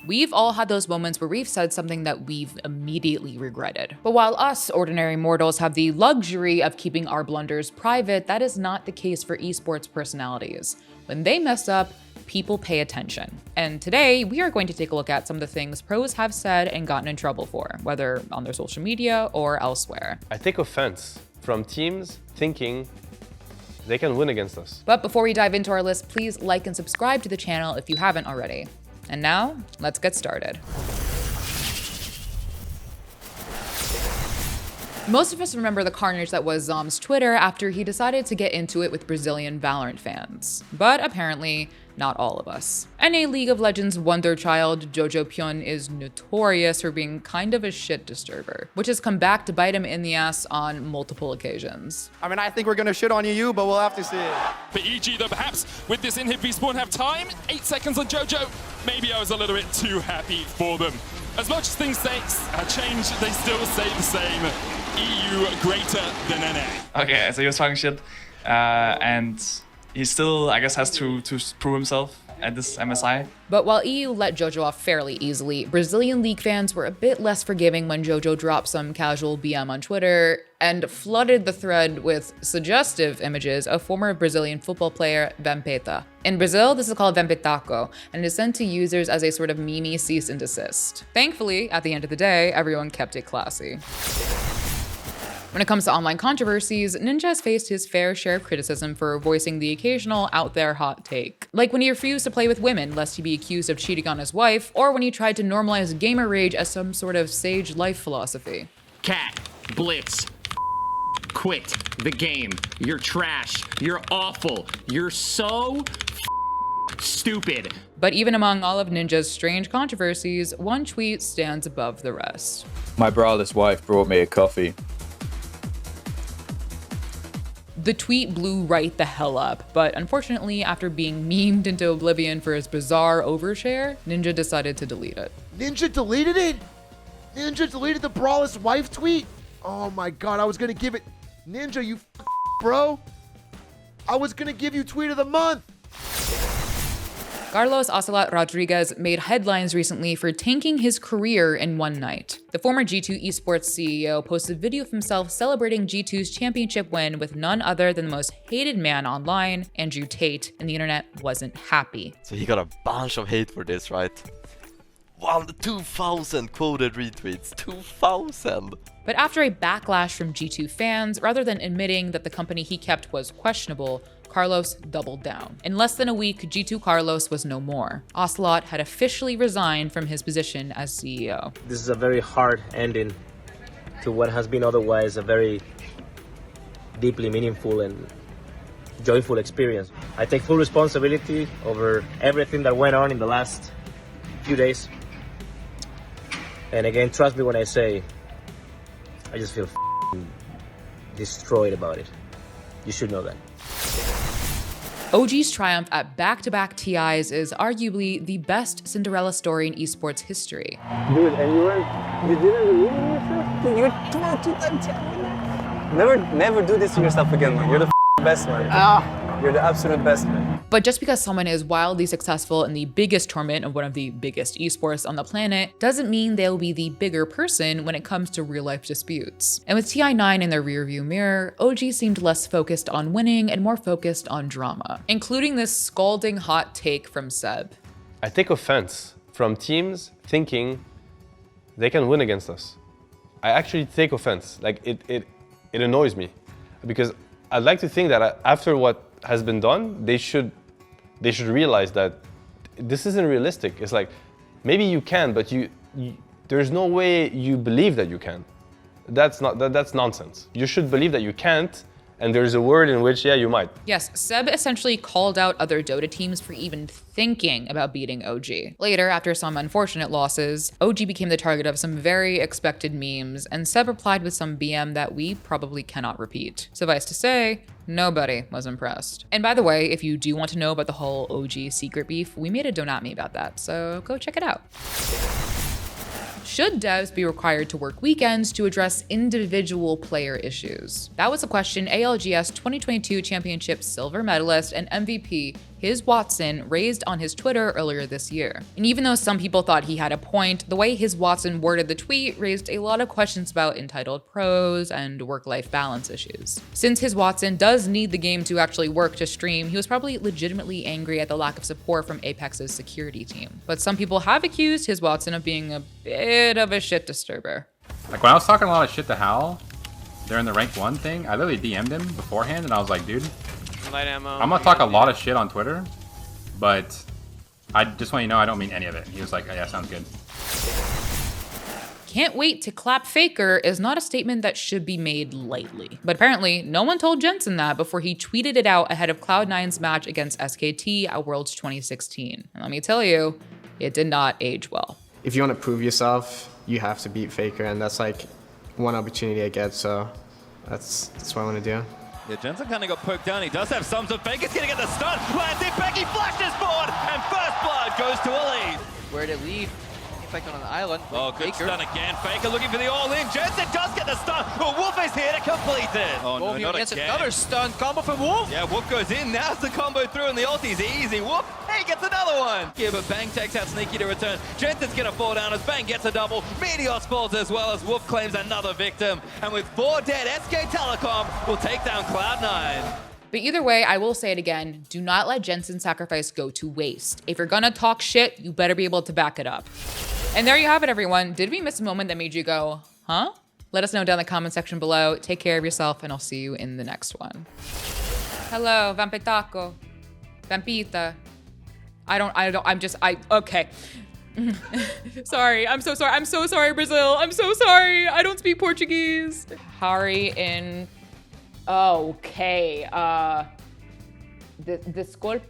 We've all had those moments where we've said something that we've immediately regretted. But while us ordinary mortals have the luxury of keeping our blunders private, that is not the case for esports personalities. When they mess up, people pay attention. And today, we are going to take a look at some of the things pros have said and gotten in trouble for, whether on their social media or elsewhere. I take offense from teams thinking they can win against us. But before we dive into our list, please like and subscribe to the channel if you haven't already. And now, let's get started. Most of us remember the carnage that was Zom's Twitter after he decided to get into it with Brazilian Valorant fans. But apparently, not all of us. NA League of Legends wonder child JoJo is notorious for being kind of a shit disturber, which has come back to bite him in the ass on multiple occasions. I mean, I think we're gonna shit on you, but we'll have to see it. For EG though, perhaps with this inhib V-spawn have time, 8 seconds on JoJo, maybe I was a little bit too happy for them. As much as things change, they still say the same. EU greater than NA. Okay, so he was talking shit, and he still, I guess, has to prove himself at this MSI. But while EU let JoJo off fairly easily, Brazilian League fans were a bit less forgiving when JoJo dropped some casual BM on Twitter and flooded the thread with suggestive images of former Brazilian football player Vampeta. In Brazil, this is called Vampetaco, and is sent to users as a sort of meme cease and desist. Thankfully, at the end of the day, everyone kept it classy. When it comes to online controversies, Ninja has faced his fair share of criticism for voicing the occasional out there hot take. Like when he refused to play with women lest he be accused of cheating on his wife, or when he tried to normalize gamer rage as some sort of sage life philosophy. Cat, Blitz, quit the game. You're trash. You're awful. You're so stupid. But even among all of Ninja's strange controversies, one tweet stands above the rest. My braless wife brought me a coffee. The tweet blew right the hell up, but unfortunately, after being memed into oblivion for his bizarre overshare, Ninja decided to delete it. Ninja deleted it? Ninja deleted the braless wife tweet? Oh my god, I was gonna give it... Ninja, you bro. I was gonna give you tweet of the month. Carlos Ocelot Rodriguez made headlines recently for tanking his career in one night. The former G2 Esports CEO posted a video of himself celebrating G2's championship win with none other than the most hated man online, Andrew Tate, and the internet wasn't happy. So he got a bunch of hate for this, right? 2,000 quoted retweets, 2,000! But after a backlash from G2 fans, rather than admitting that the company he kept was questionable, Carlos doubled down. In less than a week, G2 Carlos was no more. Ocelot had officially resigned from his position as CEO. This is a very hard ending to what has been otherwise a very deeply meaningful and joyful experience. I take full responsibility over everything that went on in the last few days. And again, trust me when I say, I just feel destroyed about it. You should know that. OG's triumph at back-to-back TIs is arguably the best Cinderella story in esports history. Dude, and you didn't believe in yourself? Dude, you're 2-time champion. Never do this to yourself again, man. You're the best, man. You're the absolute best, man. But just because someone is wildly successful in the biggest tournament of one of the biggest esports on the planet doesn't mean they'll be the bigger person when it comes to real-life disputes. And with TI9 in their rearview mirror, OG seemed less focused on winning and more focused on drama, including this scalding hot take from Seb. I take offense from teams thinking they can win against us. I actually take offense. Like it annoys me because I'd like to think that after what has been done, they should realize that this isn't realistic. It's like, maybe you can, but there's no way you believe that you can. That's nonsense. You should believe that you can't, and there's a word in which, yeah, you might. Yes, Seb essentially called out other Dota teams for even thinking about beating OG. Later, after some unfortunate losses, OG became the target of some very expected memes, and Seb replied with some BM that we probably cannot repeat. Suffice to say, nobody was impressed. And by the way, if you do want to know about the whole OG secret beef, we made a Donat Me about that, so go check it out. Should devs be required to work weekends to address individual player issues? That was a question ALGS 2022 Championship silver medalist and MVP his Watson raised on his Twitter earlier this year. And even though some people thought he had a point, the way his Watson worded the tweet raised a lot of questions about entitled pros and work-life balance issues. Since his Watson does need the game to actually work to stream, he was probably legitimately angry at the lack of support from Apex's security team. But some people have accused his Watson of being a bit of a shit disturber. Like when I was talking a lot of shit to Hal during the rank 1 thing, I literally DM'd him beforehand and I was like, dude, I'm gonna talk a lot of shit on Twitter, but I just want you to know I don't mean any of it. And he was like, oh, yeah, sounds good. Can't wait to clap Faker is not a statement that should be made lightly. But apparently, no one told Jensen that before he tweeted it out ahead of Cloud9's match against SKT at Worlds 2016. And let me tell you, it did not age well. If you want to prove yourself, you have to beat Faker, and that's like one opportunity I get, so that's what I want to do. Yeah, Jensen kind of got poked down. He does have some, so Faker's going to get the stun. Lands it, Becky flashes forward, and first blood goes to Elise. Where'd it lead? Effect on an island. Oh, good stun again. Faker looking for the all-in. Jensen does get the stun. But Wolf is here to complete it. Oh, no, not again. Another stun combo from Wolf. Yeah, Wolf goes in. Now's the combo through, and the ulti's easy. Wolf, hey, gets another one. Yeah, but Bang takes out Sneaky to return. Jensen's going to fall down as Bang gets a double. Meteos falls as well as Wolf claims another victim. And with 4 dead, SK Telecom will take down Cloud9. But either way, I will say it again, do not let Jensen's sacrifice go to waste. If you're gonna talk shit, you better be able to back it up. And there you have it, everyone. Did we miss a moment that made you go, huh? Let us know down in the comment section below. Take care of yourself, and I'll see you in the next one. Hello, Vampetaco. Vampita. Okay. Sorry, I'm so sorry. I'm so sorry, Brazil. I'm so sorry. I don't speak Portuguese. Hari in... Okay, disculpe?